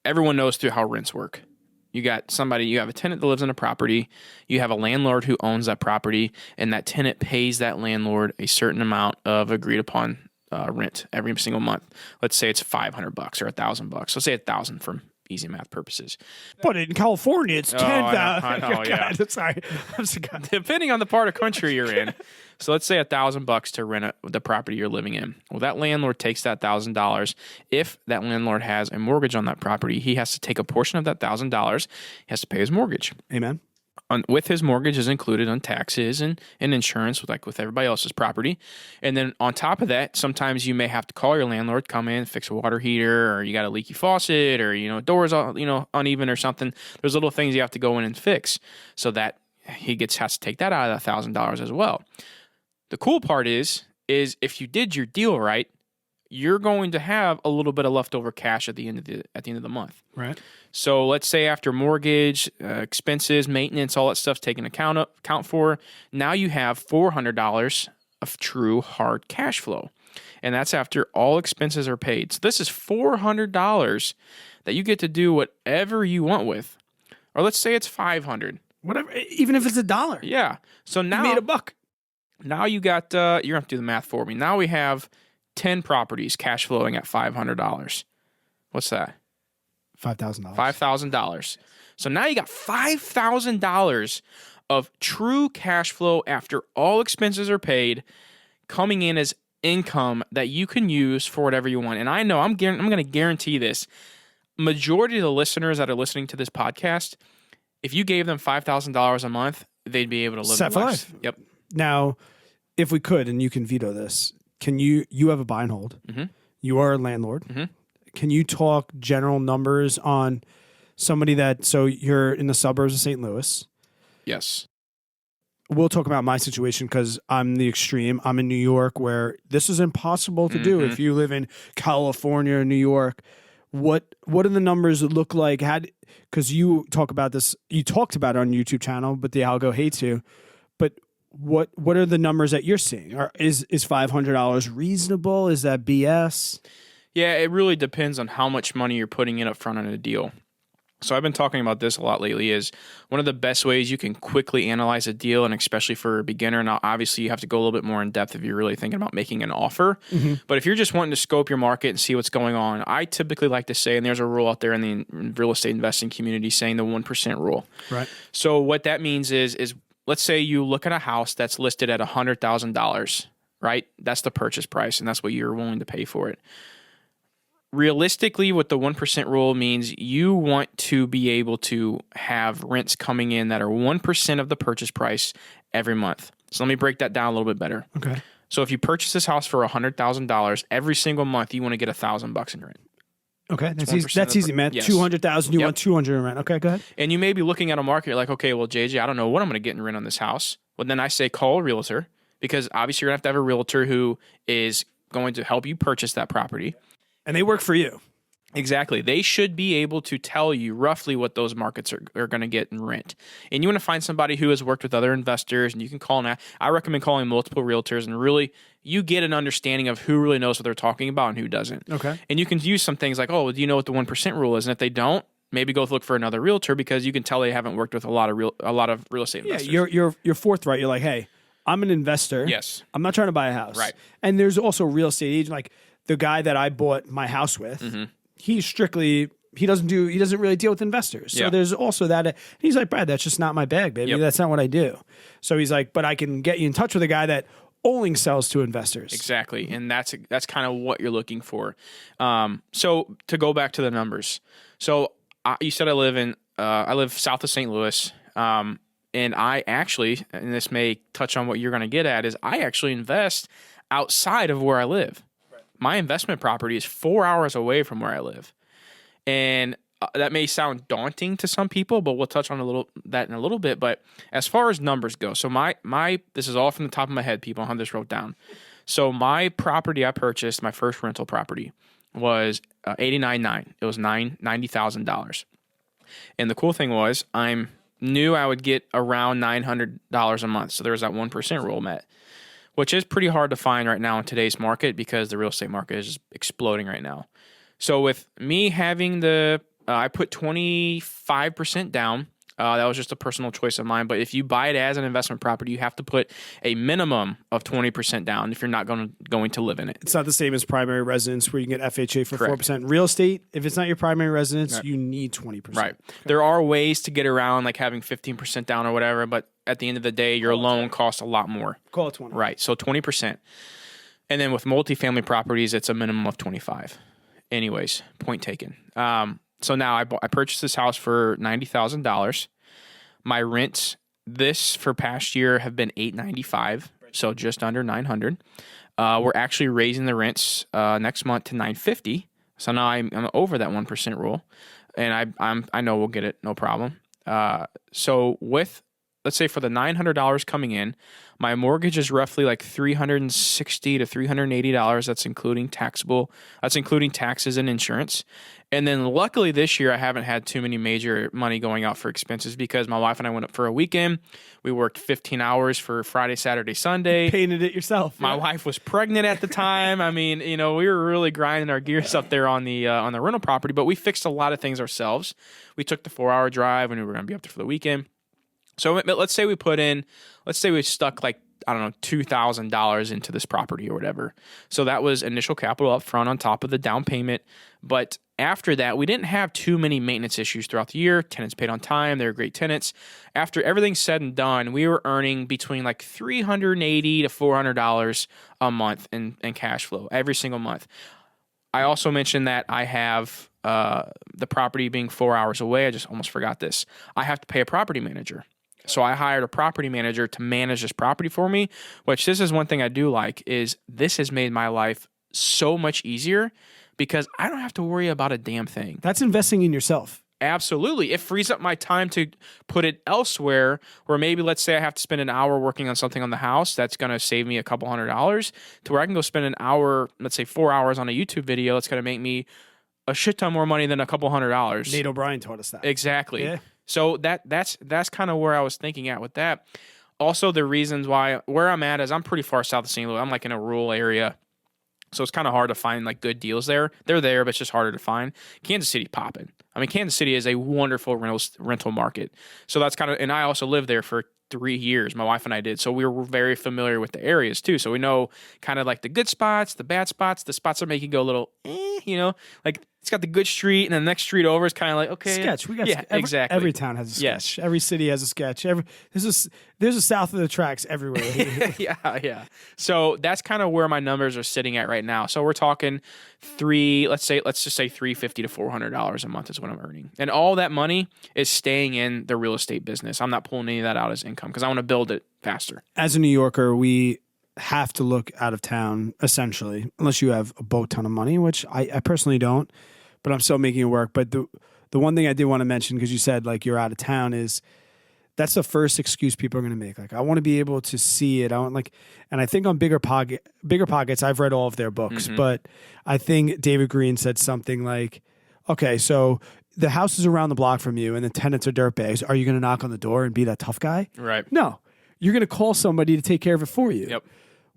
everyone knows through how rents work. You have a tenant that lives in a property, you have a landlord who owns that property, and that tenant pays that landlord a certain amount of agreed upon rent every single month. Let's say it's $500 or $1,000. Let's say $1,000 for easy math purposes.
But in California, it's 10,000.
I know, yeah.
Sorry.
Depending on the part of country you're in. So let's say $1,000 to rent the property you're living in. Well, that landlord takes that $1,000. If that landlord has a mortgage on that property, he has to take a portion of that $1,000. He has to pay his mortgage.
Amen.
With his mortgage is included on taxes and insurance, with everybody else's property. And then on top of that, sometimes you may have to call your landlord, come in, fix a water heater, or you got a leaky faucet, or doors uneven or something. There's little things you have to go in and fix, so that he has to take that out of that $1,000 as well. The cool part is if you did your deal right, you're going to have a little bit of leftover cash at the end of the month.
Right.
So let's say after mortgage, expenses, maintenance, all that stuff's taken account for, now you have $400 of true hard cash flow. And that's after all expenses are paid. So this is $400 that you get to do whatever you want with. Or let's say it's $500.
Whatever, even if it's $1.
Yeah. So now
you made $1.
Now you got, you're going to have to do the math for me. Now we have 10 properties cash flowing at $500. What's that?
$5,000.
$5,000. So now you got $5,000 of true cash flow after all expenses are paid, coming in as income that you can use for whatever you want. And I know I'm going to guarantee this. Majority of the listeners that are listening to this podcast, if you gave them $5,000 a month, they'd be able to live
Set
their
for
lives.
life.
Yep.
Now, if we could, and you can veto this, you have a buy and hold.
Mm-hmm.
You are a landlord.
Mm-hmm.
Can you talk general numbers on somebody so you're in the suburbs of St. Louis?
Yes.
We'll talk about my situation because I'm the extreme. I'm in New York where this is impossible to do. If you live in California or New York, what do the numbers look like? Because you talk about this, you talked about it on YouTube channel, but the algo hates you. But what are the numbers that you're seeing? Is $500 reasonable? Is that BS?
Yeah, it really depends on how much money you're putting in up front on a deal. So I've been talking about this a lot lately. Is one of the best ways you can quickly analyze a deal, and especially for a beginner. Now, obviously, you have to go a little bit more in depth if you're really thinking about making an offer. Mm-hmm. But if you're just wanting to scope your market and see what's going on, I typically like to say, and there's a rule out there in the real estate investing community saying the 1% rule.
Right.
So what that means is let's say you look at a house that's listed at $100,000, right? That's the purchase price, and that's what you're willing to pay for it. Realistically, what the 1% rule means, you want to be able to have rents coming in that are 1% of the purchase price every month. So let me break that down a little bit better.
Okay.
So if you purchase this house for $100,000, every single month you want to get $1,000 in rent.
Okay, that's easy, man.
Yes.
200,000, you want 200 in rent. Okay, go ahead.
And you may be looking at a market, you're like, okay, well, JJ, I don't know what I'm going to get in rent on this house. Well, then I say call a realtor, because obviously you're going to have a realtor who is going to help you purchase that property.
And they work for you.
Exactly. They should be able to tell you roughly what those markets are going to get in rent. And you want to find somebody who has worked with other investors, and you can call now. I recommend calling multiple realtors, and really you get an understanding of who really knows what they're talking about and who doesn't.
Okay.
And you can use some things like, oh, do you know what the 1% rule is? And if they don't, maybe go look for another realtor, because you can tell they haven't worked with a lot of real estate investors.
Yeah, you're forthright. You're like, hey, I'm an investor.
Yes.
I'm not trying to buy a house.
Right.
And there's also real estate agent, like the guy that I bought my house with.
Mm-hmm.
He doesn't really deal with investors. So there's also that. He's like, Brad, that's just not my bag, baby.
Yep.
That's not what I do. So he's like, but I can get you in touch with a guy that only sells to investors.
Exactly. And that's kind of what you're looking for. So to go back to the numbers. So you said I live south of St. Louis. And I actually, and this may touch on what you're going to get at, is I actually invest outside of where I live. My investment property is 4 hours away from where I live. And that may sound daunting to some people, but we'll touch on that in a little bit. But as far as numbers go, so this is all from the top of my head, people. I have this wrote down. So my property I purchased, my first rental property, was $89,900. It was $90,000. And the cool thing was, I knew I would get around $900 a month. So there was that 1% rule met, which is pretty hard to find right now in today's market, because the real estate market is just exploding right now. So with me having I put 25% down. That was just a personal choice of mine. But if you buy it as an investment property, you have to put a minimum of 20% down if you're not going to live in it.
It's not the same as primary residence where you can get FHA for
Correct.
4%. Real estate, if it's not your primary residence, you need 20%.
Right. Okay. There are ways to get around, like having 15% down or whatever, but at the end of the day, your loan costs a lot more.
Call it 20.
Right. So 20%. And then with multifamily properties, it's a minimum of 25. Anyways, point taken. So now I purchased this house for $90,000. My rents for past year have been $895, so just under $900. We're actually raising the rents next month to $950. So now I'm over that 1% rule, and I know we'll get it, no problem. So let's say for the $900 coming in, my mortgage is roughly like $360 to $380. That's including taxes and insurance. And then luckily this year I haven't had too many major money going out for expenses, because my wife and I went up for a weekend. We worked 15 hours for Friday, Saturday, Sunday.
Painted it yourself.
My wife was pregnant at the time. I mean, we were really grinding our gears up there on the rental property, but we fixed a lot of things ourselves. We took the 4-hour drive when we were going to be up there for the weekend. So let's say we stuck like, I don't know, $2,000 into this property or whatever. So that was initial capital up front on top of the down payment. But after that, we didn't have too many maintenance issues throughout the year. Tenants paid on time. They were great tenants. After everything's said and done, we were earning between like $380 to $400 a month in cash flow every single month. I also mentioned that I have the property being 4 hours away. I just almost forgot this. I have to pay a property manager. So I hired a property manager to manage this property for me, which this is one thing I do like is this has made my life so much easier because I don't have to worry about a damn thing.
That's investing in yourself.
Absolutely. It frees up my time to put it elsewhere where maybe let's say I have to spend an hour working on something on the house that's going to save me a couple $100 to where I can go spend an hour, let's say 4 hours on a YouTube video. It's going to make me a shit ton more money than a couple $100.
Nate O'Brien taught us that.
Exactly.
Yeah.
So that's kind of where I was thinking at with that. Also, the reasons why where I'm at is I'm pretty far south of St. Louis. I'm like in a rural area. So it's kind of hard to find like good deals there. They're there, but it's just harder to find. Kansas City popping. I mean, Kansas City is a wonderful rental market. So that's kind of, and I also lived there for 3 years. My wife and I did. So we were very familiar with the areas too. So we know kind of like the good spots, the bad spots, the spots that make you go a little, like it's got the good street and the next street over is kind of like, okay.
Sketch. We got
exactly.
Every town has a sketch.
Yes.
Every city has a sketch. There's a south of the tracks everywhere.
Yeah. So that's kind of where my numbers are sitting at right now. So we're talking let's just say $350 to $400 a month is what I'm earning. And all that money is staying in the real estate business. I'm not pulling any of that out as income because I want to build it faster.
As a New Yorker, we have to look out of town, essentially, unless you have a boat ton of money, which I personally don't, but I'm still making it work. But the one thing I did want to mention, because you said like you're out of town, is that's the first excuse people are going to make. Like, I want to be able to see it. And I think on Bigger Pockets, I've read all of their books, but I think David Green said something like, okay, so the house is around the block from you and the tenants are dirtbags. Are you going to knock on the door and be that tough guy?
Right.
No. You're going to call somebody to take care of it for you.
Yep.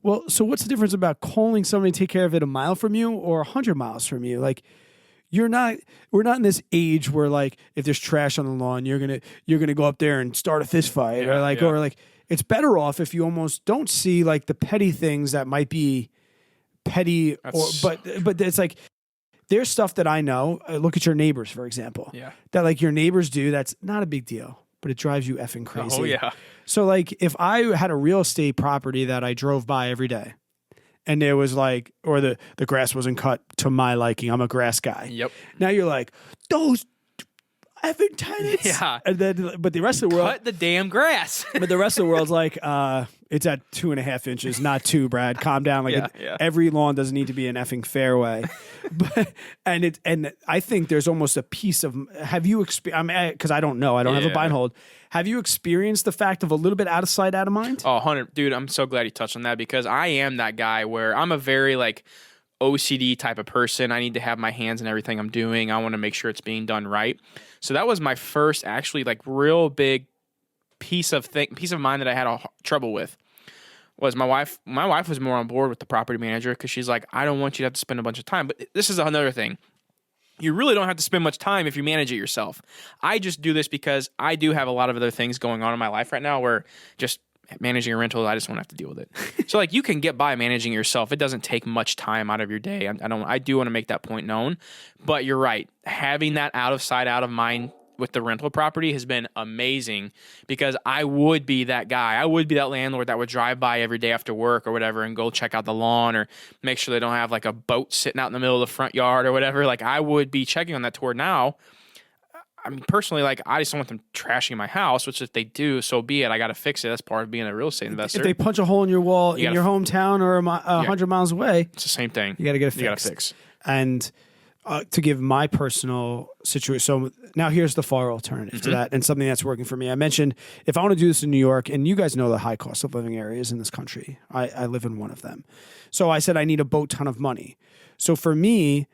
Well, so what's the difference about calling somebody to take care of it a mile from you or 100 miles from you? Like, we're not in this age where like if there's trash on the lawn, you're gonna go up there and start a fist fight or like it's better off if you almost don't see like the petty things that might be petty but it's like there's stuff that I know. Look at your neighbors, for example.
Yeah. That
like your neighbors do. That's not a big deal, but it drives you effing crazy.
Oh yeah.
So like if I had a real estate property that I drove by every day and there was like, or the grass wasn't cut to my liking, I'm a grass guy.
Yep.
Now you're like, those effing tenants.
Yeah.
And then, but the rest of the world.
Cut the damn grass.
But the rest of the world's like, it's at 2.5 inches, not 2, Brad. Calm down. Like every lawn doesn't need to be an effing fairway. And I think there's almost a piece of, have you experienced, because I don't know, I don't have a buy and hold. Have you experienced the fact of a little bit out of sight, out of mind?
Oh, 100. Dude, I'm so glad you touched on that because I am that guy where I'm a very like OCD type of person. I need to have my hands in everything I'm doing. I want to make sure it's being done right. So that was my first actually like real big piece of mind that I had trouble with. Was my wife was more on board with the property manager because she's like, I don't want you to have to spend a bunch of time. But this is another thing. You really don't have to spend much time if you manage it yourself. I just do this because I do have a lot of other things going on in my life right now where just managing a rental, I just don't have to deal with it. So like you can get by managing yourself. It doesn't take much time out of your day. I do want to make that point known, but you're right. Having that out of sight, out of mind with the rental property has been amazing because I would be that guy. I would be that landlord that would drive by every day after work or whatever and go check out the lawn or make sure they don't have like a boat sitting out in the middle of the front yard or whatever. Like I would be checking on that toward now. I mean, personally, like I just don't want them trashing my house, which if they do, so be it. I got to fix it. That's part of being a real estate investor.
If they punch a hole in your wall in your hometown or 100 miles away,
it's the same thing.
You got to get it fixed.
You got to fix.
And to give my personal situation, so now here's the far alternative to that and something that's working for me. I mentioned if I want to do this in New York, and you guys know the high cost of living areas in this country. I live in one of them. So I said I need a boat ton of money. So for me,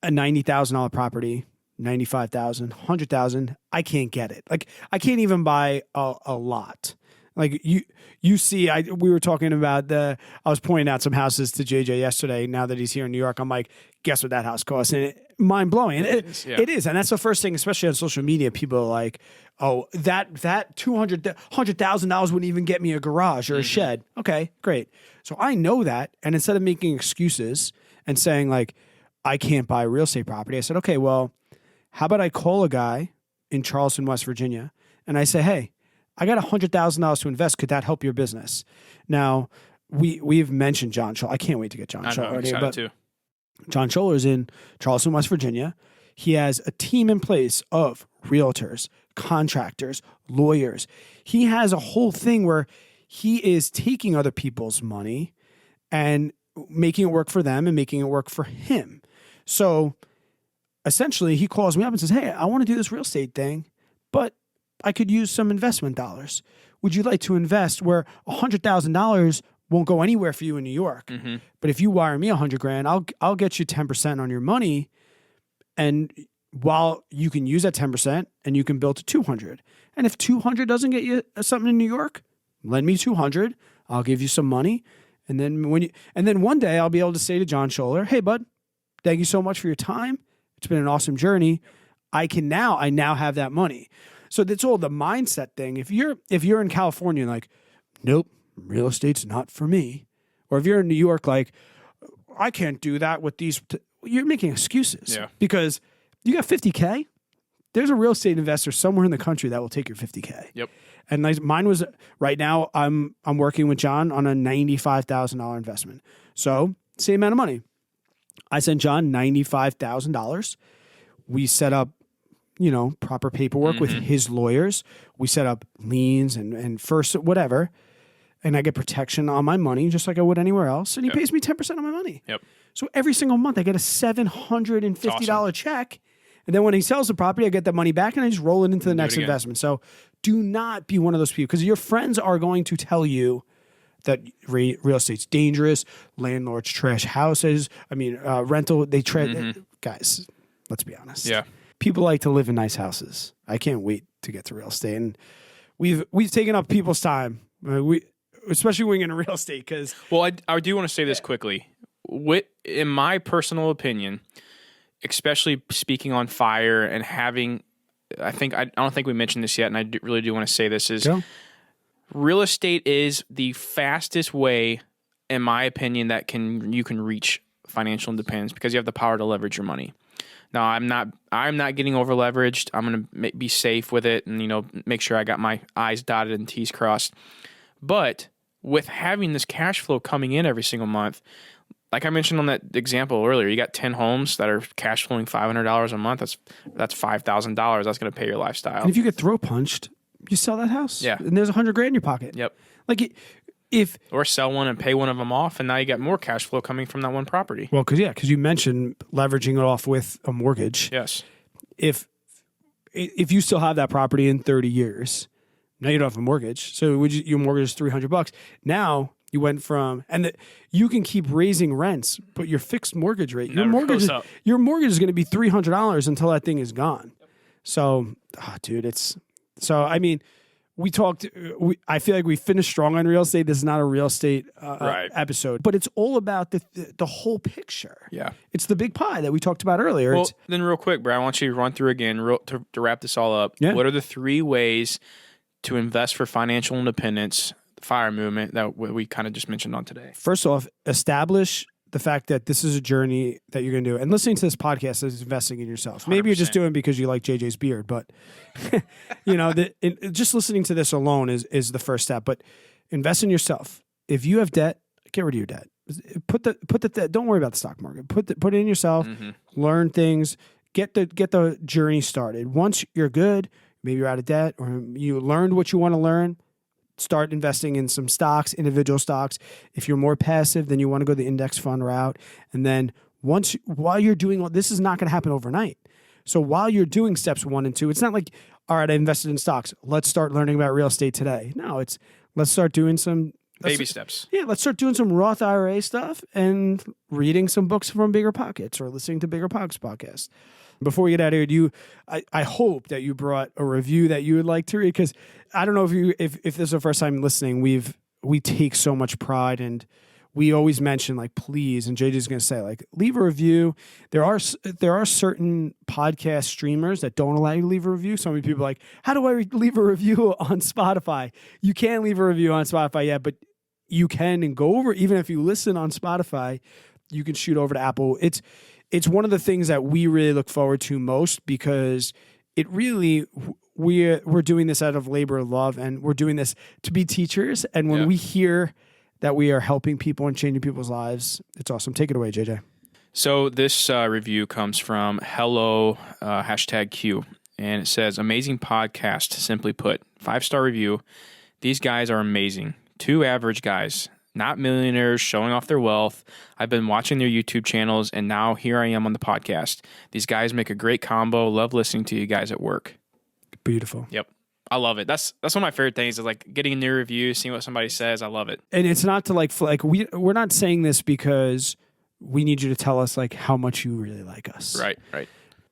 a $90,000 property, 95,000, 100,000, I can't get it. Like I can't even buy a lot. Like you see, we were talking about I was pointing out some houses to JJ yesterday. Now that he's here in New York, I'm like, guess what that house costs? And mind blowing. It is. And that's the first thing, especially on social media. People are like, oh, that $100,000 wouldn't even get me a garage or a shed. Okay, great. So I know that. And instead of making excuses and saying like, I can't buy real estate property, I said, okay, well, how about I call a guy in Charleston, West Virginia, and I say, hey, I got $100,000 to invest. Could that help your business? Now, we've mentioned John Scholler. I can't wait to get John Scholler.
I'm excited too.
John Scholler is in Charleston, West Virginia. He has a team in place of realtors, contractors, lawyers. He has a whole thing where he is taking other people's money and making it work for them and making it work for him. So essentially, he calls me up and says, hey, I want to do this real estate thing, but I could use some investment dollars. Would you like to invest where $100,000 won't go anywhere for you in New York?
Mm-hmm.
But if you wire me $100,000, I'll get you 10% on your money. And while you can use that 10% and you can build to 200. And if 200 doesn't get you something in New York, lend me 200. I'll give you some money. And then one day I'll be able to say to John Scholler, hey, bud, thank you so much for your time. It's been an awesome journey. I now have that money. So that's all the mindset thing. If you're in California, like, nope, real estate's not for me. Or if you're in New York, like, I can't do that with these. You're making excuses.
Yeah.
Because you got $50K. There's a real estate investor somewhere in the country that will take your $50K.
Yep.
And mine was right now. I'm working with John on a $95,000 investment. So same amount of money. I sent John $95,000. We set up, proper paperwork with his lawyers. We set up liens and first whatever, and I get protection on my money just like I would anywhere else. And he pays me 10% of my money.
Yep.
So every single month I get a $750 check. And then when he sells the property, I get that money back and I just roll it into the next investment. So do not be one of those people, because your friends are going to tell you that real estate's dangerous. Landlords trash houses. Rental, they trash. Guys, let's be honest.
Yeah.
People like to live in nice houses. I can't wait to get to real estate. And we've taken up people's time. Especially when in real estate, because...
Well, I do want to say this quickly. In my personal opinion, especially speaking on FIRE and having, I don't think we mentioned this yet, and I really do want to say this, is real estate is the fastest way, in my opinion, that you can reach financial independence, because you have the power to leverage your money. Now, I'm not getting over leveraged. I'm going to be safe with it and, make sure I got my I's dotted and T's crossed. But with having this cash flow coming in every single month, like I mentioned on that example earlier, you got 10 homes that are cash flowing $500 a month. That's $5,000. That's going to pay your lifestyle.
And if you get throw punched, you sell that house.
Yeah.
And there's $100,000 in your pocket.
Yep.
Or
sell one and pay one of them off, and now you got more cash flow coming from that one property.
Well, because you mentioned leveraging it off with a mortgage.
Yes.
If you still have that property in 30 years, now you don't have a mortgage. So your mortgage is $300. Now you went from, you can keep raising rents, but your fixed mortgage rate, your mortgage is going to be $300 until that thing is gone. Yep. So, dude, we talked. I feel like we finished strong on real estate. This is not a real estate episode, but it's all about the whole picture.
Yeah,
it's the big pie that we talked about earlier.
Well, then real quick, Brad, I want you to run through again to wrap this all up. Yeah. What are the 3 ways to invest for financial independence, the FIRE movement that we kind of just mentioned on today? First
off, establish the fact that this is a journey that you're going to do. And listening to this podcast is investing in yourself. 100%. Maybe you're just doing it because you like JJ's beard, but just listening to this alone is the first step. But invest in yourself. If you have debt, get rid of your debt. Put the don't worry about the stock market. Put it in yourself. Learn things. Get the journey started. Once you're good, maybe you're out of debt or you learned what you want to learn, start investing in some stocks, individual stocks. If you're more passive, then you want to go the index fund route. And then while you're doing all this, is not going to happen overnight. So while you're doing steps 1 and 2, it's not like, all right, I invested in stocks. Let's start learning about real estate today. No, let's start doing some
baby steps.
Yeah, let's start doing some Roth IRA stuff and reading some books from Bigger Pockets or listening to Bigger Pockets podcast. Before we get out of here, I hope that you brought a review that you would like to read, because I don't know if this is the first time listening. We take so much pride, and we always mention, like, please, and JJ's going to say, like, leave a review. There are certain podcast streamers that don't allow you to leave a review. So many people are like, how do I leave a review on Spotify? You can't leave a review on Spotify yet, but you can, and go over, even if you listen on Spotify, you can shoot over to Apple. It's one of the things that we really look forward to most, because it really, we're doing this out of labor of love, and we're doing this to be teachers. And when we hear that we are helping people and changing people's lives, it's awesome. Take it away, JJ.
So this review comes from hello #Q. and it says, amazing podcast, simply put. 5-star review. These guys are amazing. 2 average guys, not millionaires showing off their wealth. I've been watching their YouTube channels, and now here I am on the podcast. These guys make a great combo. Love listening to you guys at work.
Beautiful.
Yep. I love it. That's one of my favorite things is like getting new reviews, seeing what somebody says. I love it.
And it's not to like we're not saying this because we need you to tell us like how much you really like us.
Right.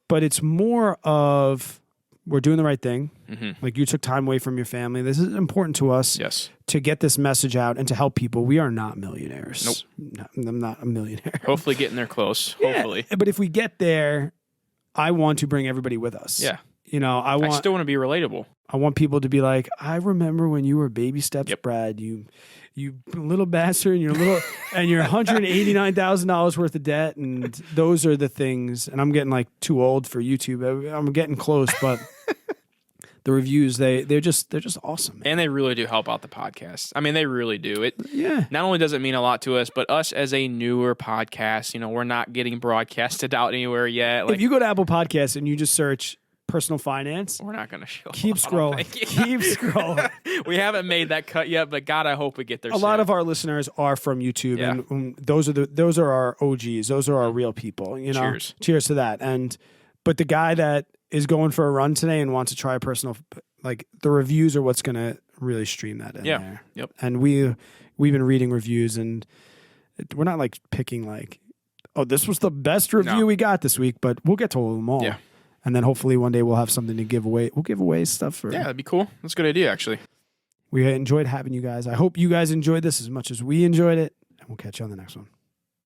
But it's more of we're doing the right thing.
Mm-hmm.
Like you took time away from your family. This is important to us.
Yes.
To get this message out and to help people. We are not millionaires.
Nope.
No, I'm not a millionaire.
Hopefully getting there close.
Yeah,
Hopefully.
but if we get there, I want to bring everybody with us.
Yeah.
You know, I
still want to be relatable.
I want people to be like, I remember when you were baby steps,
Yep.
Brad. You little bastard, and you're $189,000 worth of debt, and those are the things. And I'm getting like too old for YouTube. I'm getting close, but the reviews they're just awesome. Man.
And they really do help out the podcast. I mean, they really do. It
Yeah.
not only does it mean a lot to us, but us as a newer podcast, you know, we're not getting broadcasted out anywhere yet. Like,
If you go to Apple Podcasts and you just search personal finance,
we're not going to show.
keep scrolling. Keep scrolling.
We haven't made that cut yet, but God, I hope we get there.
A lot of our listeners are from YouTube,
Yeah.
and those are our OGs. Those are our real people. You know, cheers to that. But the guy that is going for a run today and wants to try a personal, like the reviews are what's going to really stream that in there.
Yep.
And we've been reading reviews, and we're not like picking like, oh, this was the best review we got this week, but we'll get to them all.
Yeah.
And then hopefully one day we'll have something to give away. We'll give away stuff for.
Yeah, that'd be cool. That's a good idea, actually.
We enjoyed having you guys. I hope you guys enjoyed this as much as we enjoyed it. And we'll catch you on the next one.